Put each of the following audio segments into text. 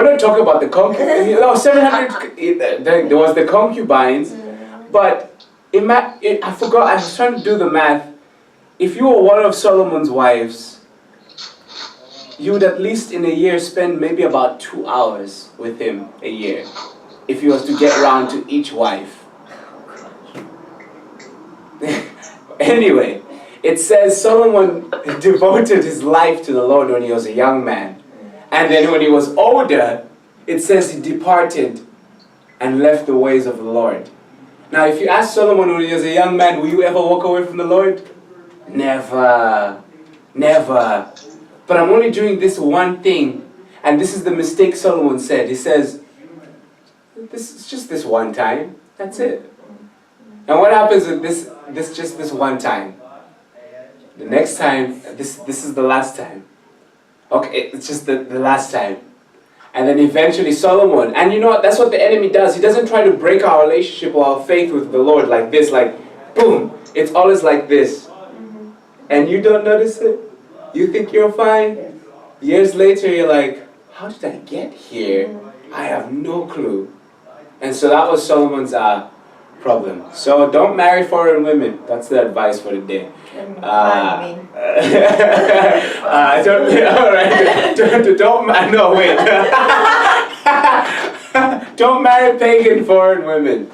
we're not talking about the concubines. 700, there was the concubines, but I forgot, I was trying to do the math. If you were one of Solomon's wives, you would at least in a year spend maybe about 2 hours with him a year, if he was to get around to each wife. Anyway, it says Solomon devoted his life to the Lord when he was a young man. And then when he was older, it says he departed and left the ways of the Lord. Now, if you ask Solomon when he was a young man, will you ever walk away from the Lord? Never. Never. But I'm only doing this one thing. And this is the mistake Solomon said. He says, this is just this one time. That's it. And what happens with this one time? The next time, this is the last time. Okay, it's just the last time. And then eventually Solomon, and you know what, that's what the enemy does. He doesn't try to break our relationship or our faith with the Lord like this, like boom. It's always like this. And you don't notice it. You think you're fine. Years later you're like, how did I get here? I have no clue. And so that was Solomon's problem. So don't marry foreign women. That's the advice for the day. Don't marry pagan foreign women.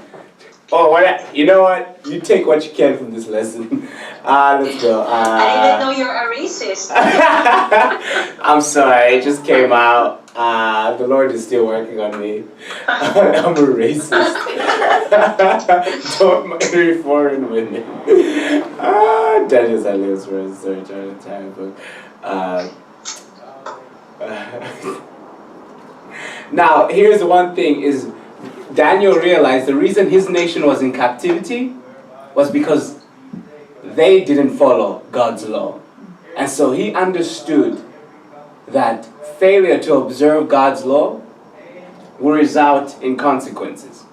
Oh, you know what? You take what you can from this lesson. Let's go. I didn't know you're a racist. I'm sorry, it just came out. The Lord is still working on me. I'm a racist. Don't marry foreign women. Daniel's at least for a certain time. Now, here's the one thing is Daniel realized the reason his nation was in captivity was because they didn't follow God's law. And so he understood that failure to observe God's law will result in consequences.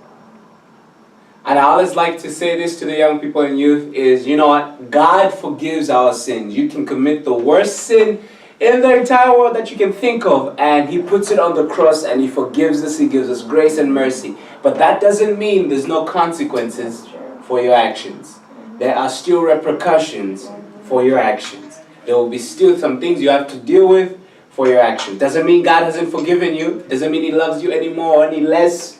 And I always like to say this to the young people and youth is, you know what? God forgives our sins. You can commit the worst sin in the entire world that you can think of, and he puts it on the cross and he forgives us. He gives us grace and mercy. But that doesn't mean there's no consequences for your actions. There are still repercussions for your actions. There will be still some things you have to deal with for your actions. Doesn't mean God hasn't forgiven you. Doesn't mean he loves you anymore or any less.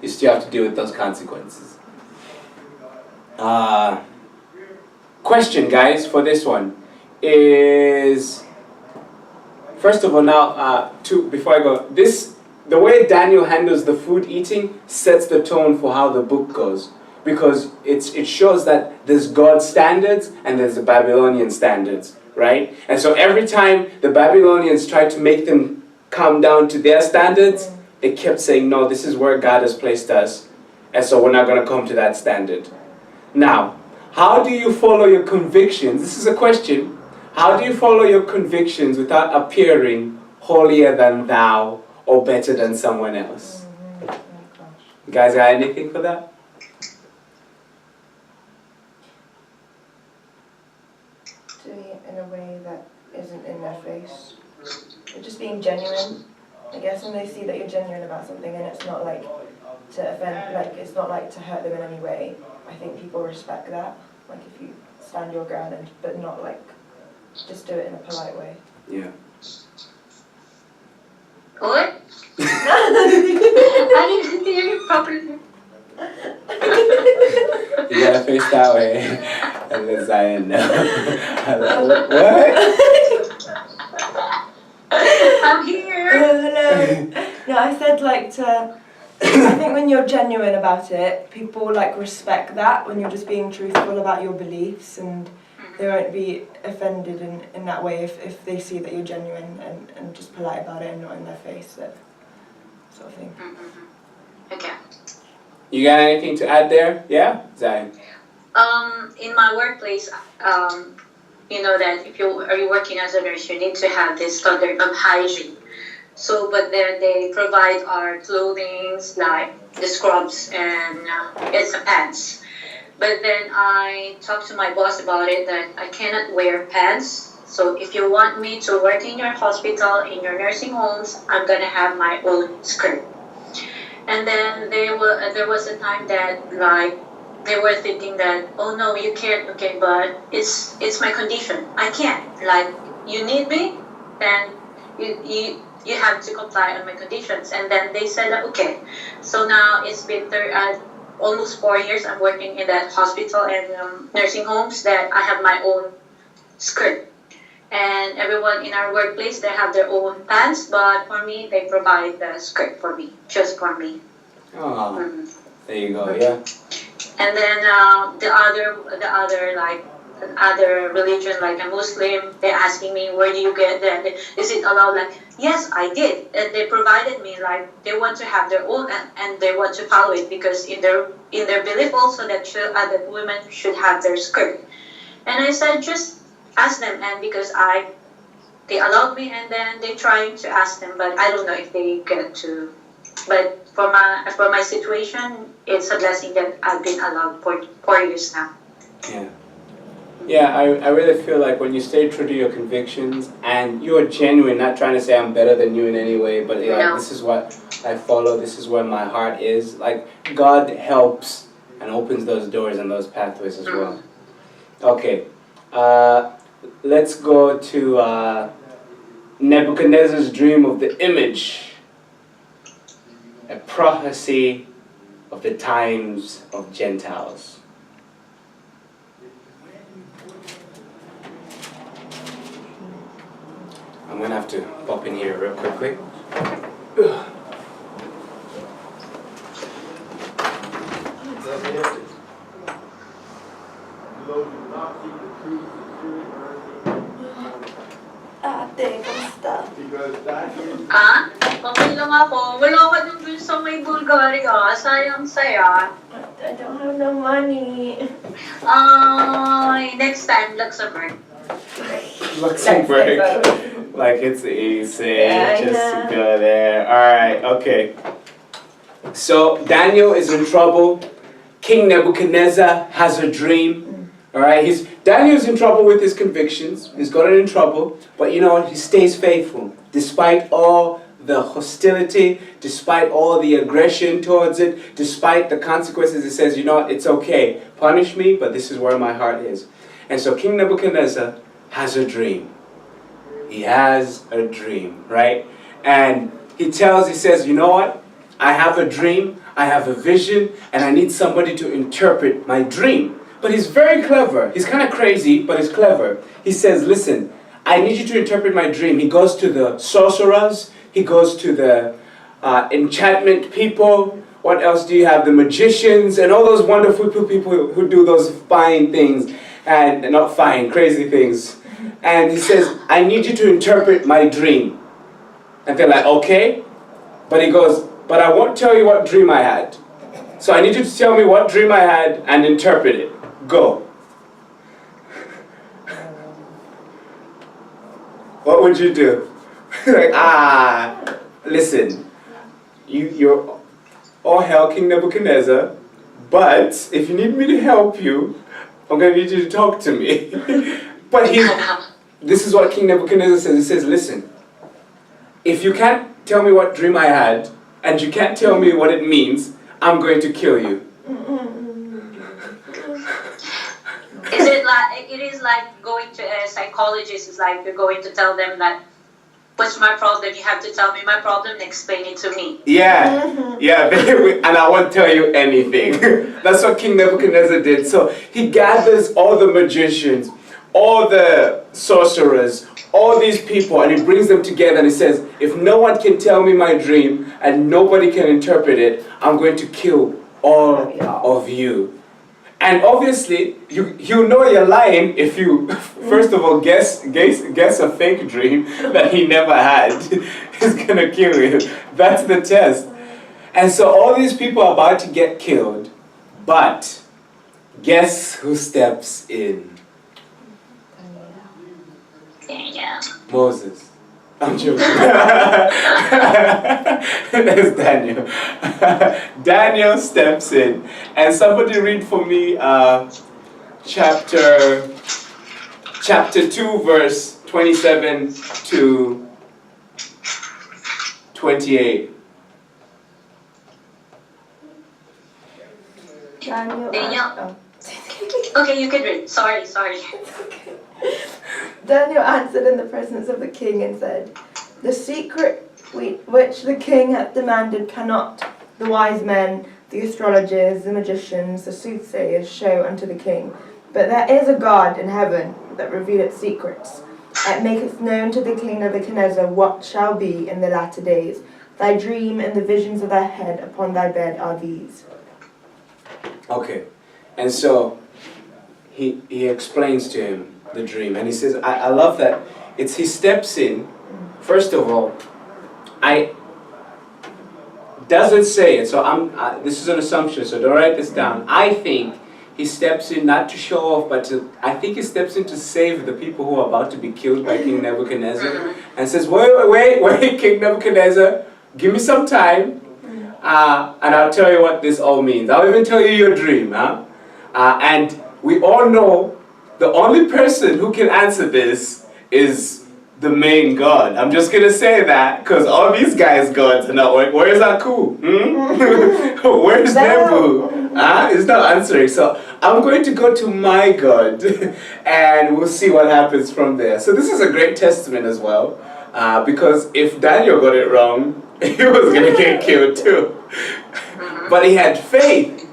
You still have to deal with those consequences. Question, guys, for this one is, first of all, now, before I go, the way Daniel handles the food eating sets the tone for how the book goes. Because it shows that there's God's standards and there's the Babylonian standards, right? And so every time the Babylonians tried to make them come down to their standards, they kept saying, no, this is where God has placed us, and so we're not going to come to that standard. Now, how do you follow your convictions? This is a question. How do you follow your convictions without appearing holier than thou or better than someone else? You guys got anything for that? Doing it in a way that isn't in their face. You're just being genuine. I guess when they see that you're genuine about something and it's not like to offend, like it's not like to hurt them in any way, I think people respect that. Like if you stand your ground but not like just do it in a polite way. Yeah. What? I didn't hear you properly. You gotta face that way. And then Zion, no. What? I'm here. Hello. No, I said like to, I think when you're genuine about it, people like respect that when you're just being truthful about your beliefs, and they won't be offended in that way if they see that you're genuine and just polite about it and not in their face, that sort of thing. Okay. You got anything to add there? Yeah, Zion. In my workplace, you know that if you are working as a nurse, you need to have this standard of hygiene. So, but then they provide our clothing, like the scrubs and some pants. But then I talked to my boss about it that I cannot wear pants So if you want me to work in your hospital, in your nursing homes, I'm gonna have my own skirt. And then there was a time that like they were thinking that, oh no, you can't. Okay, but it's my condition. I can't. Like you need me, then you have to comply on my conditions. And then they said that okay. So now it's been almost 4 years. I'm working in that hospital and nursing homes that I have my own skirt. And everyone in our workplace, they have their own pants, but for me, they provide the skirt for me, just for me. Oh, Mm. there you go. Yeah. And then the other like other religion, like a Muslim, they're asking me, where do you get that? Is it allowed? Like, yes, I did. And they provided me, like, they want to have their own and they want to follow it because in their belief also that women should have their skirt. And I said, just ask them, and because they allowed me, and then they trying to ask them, but I don't know if they get to. But for my situation, it's a blessing that I've been allowed for 4 years now. Yeah. Yeah, I really feel like when you stay true to your convictions and you're genuine, not trying to say I'm better than you in any way, but like, No. this is what I follow, this is where my heart is. Like, God helps and opens those doors and those pathways as well. Okay, let's go to Nebuchadnezzar's dream of the image, a prophecy of the times of Gentiles. I'm going to have to pop in here real quickly. Ate, kamusta? Okay lang ako. Wala ka dun sa may Bulgaria. Sayang saya. I don't have no money. Next time, Luxembourg. Luxembourg. Like it's easy. Yeah, just go there. Alright, okay. So Daniel is in trouble. King Nebuchadnezzar has a dream. Alright, Daniel's in trouble with his convictions. He's gotten in trouble. But you know what? He stays faithful. Despite all the hostility, despite all the aggression towards it, despite the consequences, he says, you know what? It's okay. Punish me, but this is where my heart is. And so King Nebuchadnezzar has a dream. He has a dream, right? And he says, you know what? I have a dream, I have a vision, and I need somebody to interpret my dream. But he's very clever. He's kind of crazy, but he's clever. He says, listen, I need you to interpret my dream. He goes to the sorcerers. He goes to the enchantment people. What else do you have? The magicians and all those wonderful people who do those fine things. And not fine, crazy things. And he says, I need you to interpret my dream. And they're like, okay. But he goes, but I won't tell you what dream I had. So I need you to tell me what dream I had and interpret it. Go. What would you do? Like, listen, you're all hell King Nebuchadnezzar, but if you need me to help you, I'm going to need you to talk to me. But this is what King Nebuchadnezzar says. He says, listen, if you can't tell me what dream I had, and you can't tell me what it means, I'm going to kill you. It is like going to a psychologist. It's like you're going to tell them that, what's my problem? You have to tell me my problem and explain it to me. Yeah, yeah, and I won't tell you anything. That's what King Nebuchadnezzar did. So he gathers all the magicians, all the sorcerers, all these people, and he brings them together and he says, if no one can tell me my dream and nobody can interpret it, I'm going to kill all of you. And obviously, you know you're lying if you, first of all, guess a fake dream that he never had. He's gonna kill you. That's the test. And so all these people are about to get killed, but guess who steps in? Yeah. Moses. I'm joking. That's Daniel. Daniel steps in. And somebody read for me chapter 2, verse 27 to 28. Daniel. Daniel. Okay, you can read. Sorry. Daniel answered in the presence of the king and said, "The secret which the king hath demanded cannot the wise men, the astrologers, the magicians, the soothsayers show unto the king. But there is a God in heaven that revealeth secrets. It maketh known to the king Nebuchadnezzar what shall be in the latter days. Thy dream and the visions of thy head upon thy bed are these." Okay, and so he explains to him the dream, and he says, I love that. He steps in. First of all, doesn't say it, so this is an assumption, so don't write this down. I think he steps in not to show off, but I think he steps in to save the people who are about to be killed by King Nebuchadnezzar, and says, wait, King Nebuchadnezzar, give me some time, and I'll tell you what this all means. I'll even tell you your dream, and we all know the only person who can answer this is the main God. I'm just going to say that because all these guys' gods are not working. Where's Aku? Where's Nebu? He's not answering. So I'm going to go to my God and we'll see what happens from there. So this is a great testament as well, because if Daniel got it wrong, he was going to get killed too. But he had faith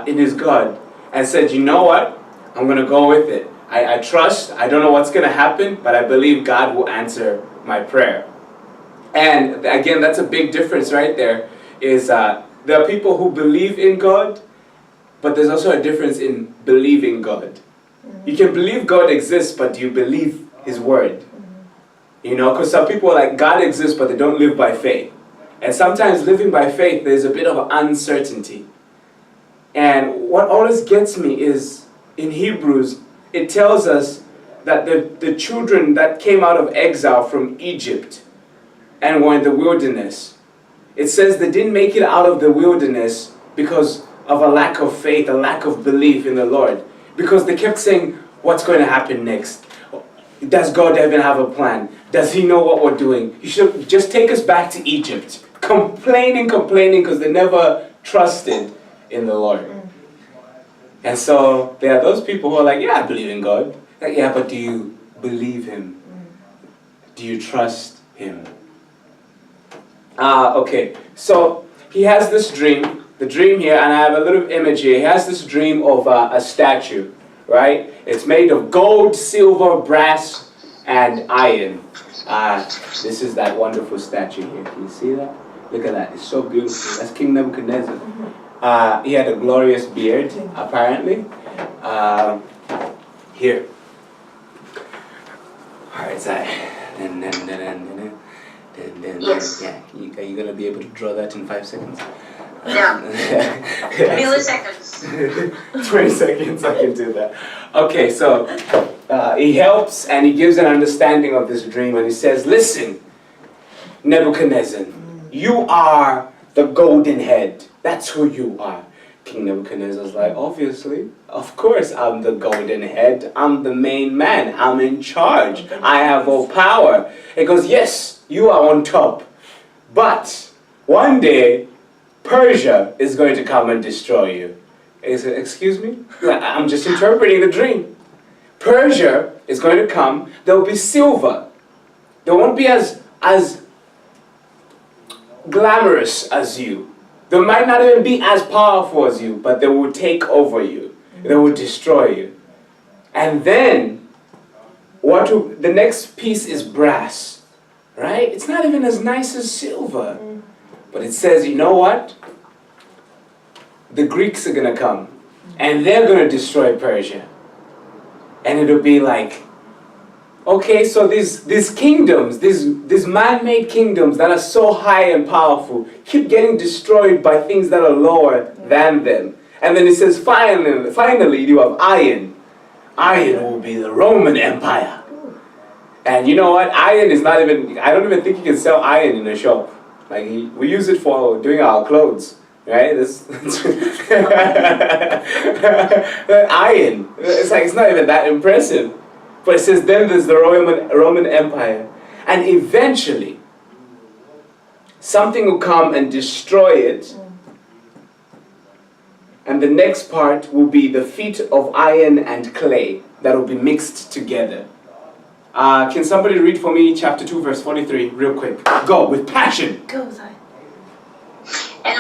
in his God and said, you know what? I'm going to go with it. I trust. I don't know what's going to happen, but I believe God will answer my prayer. And again, that's a big difference right there, is there are people who believe in God, but there's also a difference in believing God. You can believe God exists, but do you believe His word? You know, because some people are like, God exists, but they don't live by faith. And sometimes living by faith, there's a bit of uncertainty. And what always gets me is, in Hebrews, it tells us that the children that came out of exile from Egypt and were in the wilderness, it says they didn't make it out of the wilderness because of a lack of faith, a lack of belief in the Lord. Because they kept saying, what's going to happen next? Does God even have a plan? Does He know what we're doing? You should just take us back to Egypt. Complaining because they never trusted in the Lord. And so there are those people who are like, yeah, I believe in God. Like, yeah, but do you believe Him? Do you trust Him? Okay, so he has this dream, the dream here, and I have a little image here. He has this dream of a statue, right? It's made of gold, silver, brass, and iron. This is that wonderful statue here. Can you see that? Look at that. It's so beautiful. That's King Nebuchadnezzar. He had a glorious beard, apparently. Here. Alright, so Yes. yeah. Are you gonna be able to draw that in 5 seconds? Yeah. Milliseconds. 20 seconds, I can do that. Okay, so he helps and he gives an understanding of this dream, and he says, listen, Nebuchadnezzar, you are the golden head. That's who you are. King Nebuchadnezzar's like, obviously, of course I'm the golden head. I'm the main man. I'm in charge. I have all power. He goes, yes, you are on top. But one day, Persia is going to come and destroy you. He said, excuse me? I'm just interpreting the dream. Persia is going to come. There will be silver. They won't be as glamorous as you. They might not even be as powerful as you, but they will take over you. They will destroy you. And then, the next piece is brass, right? It's not even as nice as silver. But it says, you know what? The Greeks are going to come, and they're going to destroy Persia. And it'll be like, okay, so these kingdoms, these man-made kingdoms that are so high and powerful, keep getting destroyed by things that are lower than them. And then it says, finally you have iron. Iron will be the Roman Empire. And you know what? Iron is not even, I don't even think you can sell iron in a shop. Like, we use it for doing our clothes. Right? Iron. It's like, it's not even that impressive. But it says then there's the Roman Empire. And eventually, something will come and destroy it. And the next part will be the feet of iron and clay that will be mixed together. Can somebody read for me chapter 2 verse 43 real quick? Go, with passion. Go, Zion. And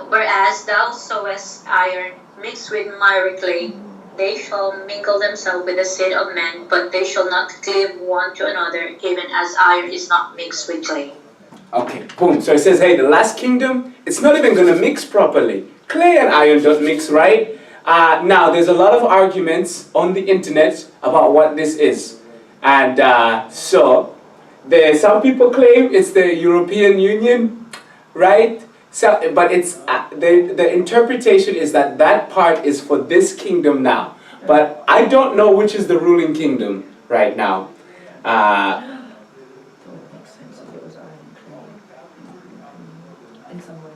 whereas thou sowest iron mixed with miry clay, they shall mingle themselves with the seed of men, but they shall not cleave one to another, even as iron is not mixed with clay. Okay, boom. So it says, hey, the last kingdom, it's not even going to mix properly. Clay and iron don't mix, right? Now, there's a lot of arguments on the internet about what this is. And some people claim it's the European Union, right? So, but it's the interpretation is that that part is for this kingdom now. But I don't know which is the ruling kingdom right now. It would make sense if it was iron and clay. In some ways.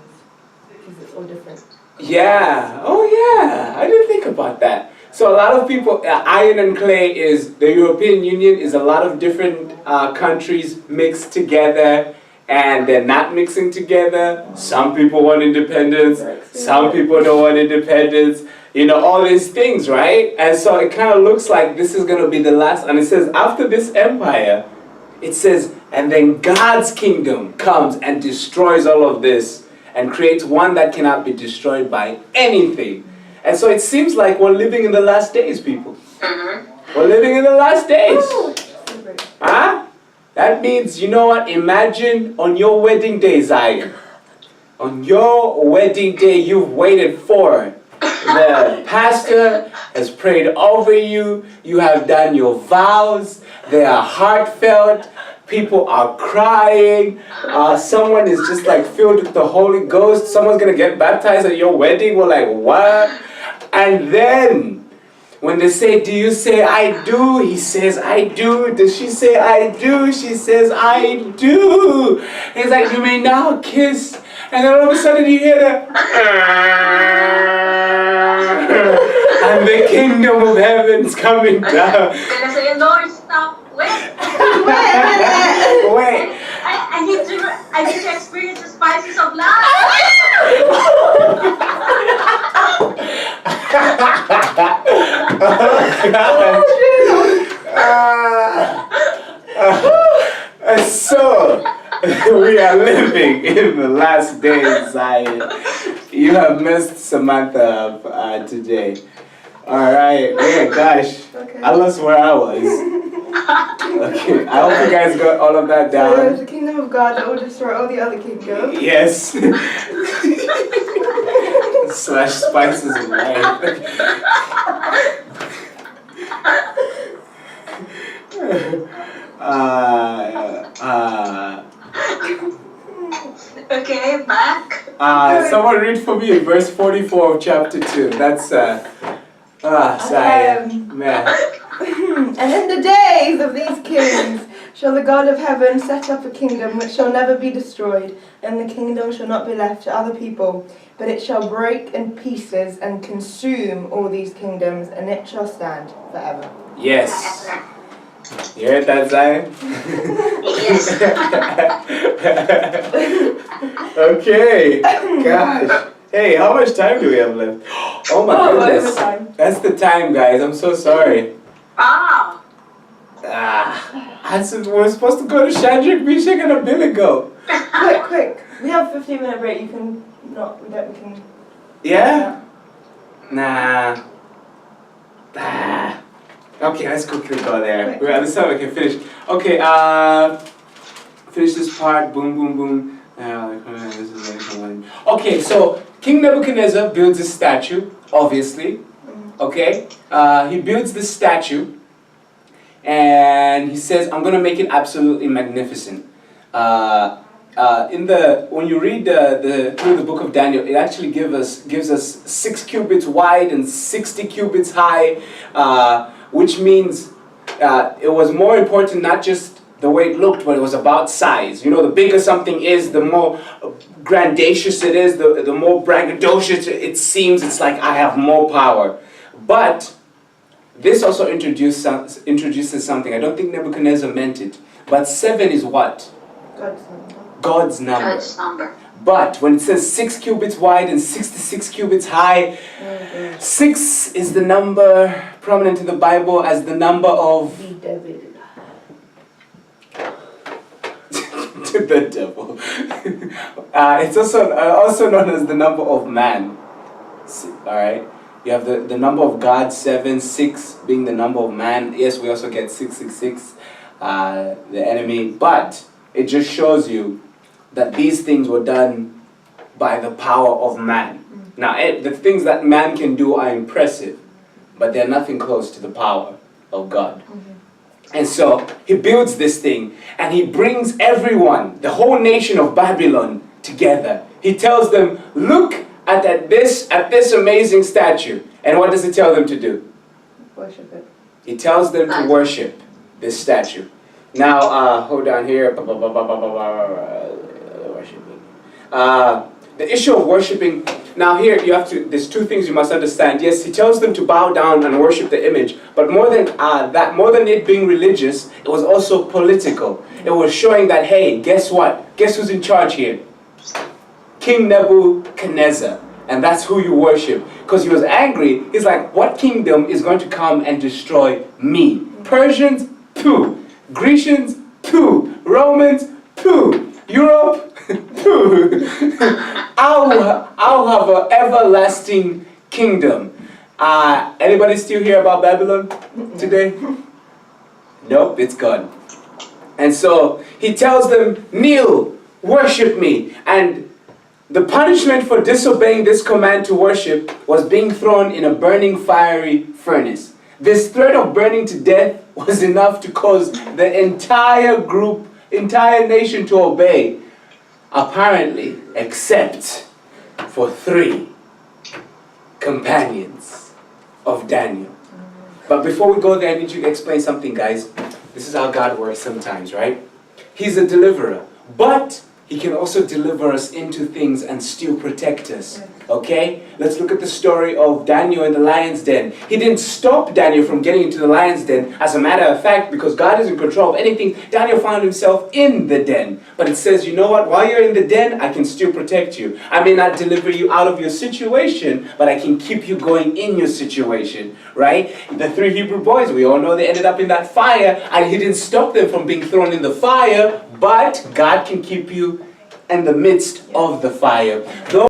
Because it's all different. Yeah. Oh, yeah. I didn't think about that. So a lot of people, iron and clay is, the European Union is a lot of different countries mixed together, and they're not mixing together. Some people want independence, some people don't want independence, you know, all these things, right? And so it kind of looks like this is going to be the last, and it says after this empire, it says, and then God's kingdom comes and destroys all of this and creates one that cannot be destroyed by anything. And so it seems like we're living in the last days, people. We're living in the last days. Huh? That means, you know what? Imagine on your wedding day, Zion. On your wedding day you've waited for. The pastor has prayed over you. You have done your vows. They are heartfelt. People are crying. Someone is just like filled with the Holy Ghost. Someone's going to get baptized at your wedding. We're like, what? And then, when they say, do you say I do? He says, I do. Does she say I do? She says, I do. He's like, you may now kiss. And then all of a sudden you hear the and the kingdom of heaven's coming down. Can I say, Lord, stop. Wait. Wait. I need to experience the spices of life. So, we are living in the last days, Zion. You have messed Samantha up today. Alright, yeah, gosh. Okay. I lost where I was. Okay, I hope you guys got all of that So there's down. the kingdom of God that will destroy all the other kingdoms. Yes. Slash spices of life. Okay, back. Someone read for me verse 44 of chapter 2. That's Zion. Man. And in the days of these kings shall the God of heaven set up a kingdom which shall never be destroyed, and the kingdom shall not be left to other people, but it shall break in pieces and consume all these kingdoms, and it shall stand forever. Yes. You heard that, Zion? Yes. Okay. Gosh. Hey, how much time do we have left? Oh my goodness. overtime. That's the time, guys. I'm so sorry. Ah. We're supposed to go to Shadrach, Meshach, and Abednego. Quick. We have a 15-minute break. You can not, we can... Yeah? Nah. Okay, let's quickly go there. This time I can finish. Okay, finish this part. Boom, boom, boom. Okay, so King Nebuchadnezzar builds a statue, obviously. Okay? He builds this statue. And he says, I'm going to make it absolutely magnificent. When you read through the book of Daniel, it actually gives us 6 cubits wide and 60 cubits high, which means it was more important not just the way it looked, but it was about size. You know, the bigger something is, the more grandiose it is, the more braggadocious it seems. It's like I have more power. But this also introduces something. I don't think Nebuchadnezzar meant it. But 7 is what? God's number. God's number. God's number. But when it says 6 cubits wide and 66 cubits high, 6 is the number prominent in the Bible as the number of the devil. It's also known as the number of man. Alright? You have the number of God, 7, 6 being the number of man. Yes, we also get 666, the enemy. But it just shows you that these things were done by the power of man. Now, the things that man can do are impressive, but they're nothing close to the power of God. And so he builds this thing, and he brings everyone, the whole nation of Babylon, together. He tells them, look at this amazing statue. And what does he tell them to do? Worship it. He tells them to worship this statue. Now, hold on here. Worshiping. The issue of worshiping. Now here there's two things you must understand. Yes, he tells them to bow down and worship the image, but more than it being religious, it was also political. It was showing that, hey, guess what? Guess who's in charge here? King Nebuchadnezzar. And that's who you worship. Because he was angry. He's like, what kingdom is going to come and destroy me? Persians, pooh. Grecians, pooh. Romans, pooh. Europe, pooh. I'll have an everlasting kingdom. Anybody still hear about Babylon today? Nope, it's gone. And so he tells them, kneel, worship me. And the punishment for disobeying this command to worship was being thrown in a burning fiery furnace. This threat of burning to death was enough to cause the entire nation to obey, apparently, except for 3 companions of Daniel. But before we go there, I need you to explain something, guys. This is how God works sometimes, right? He's a deliverer, but he can also deliver us into things and still protect us. Okay? Let's look at the story of Daniel in the lion's den. He didn't stop Daniel from getting into the lion's den. As a matter of fact, because God is in control of anything, Daniel found himself in the den. But it says, you know what? While you're in the den, I can still protect you. I may not deliver you out of your situation, but I can keep you going in your situation. Right? The 3 Hebrew boys, we all know they ended up in that fire, and he didn't stop them from being thrown in the fire, but God can keep you in the midst of the fire.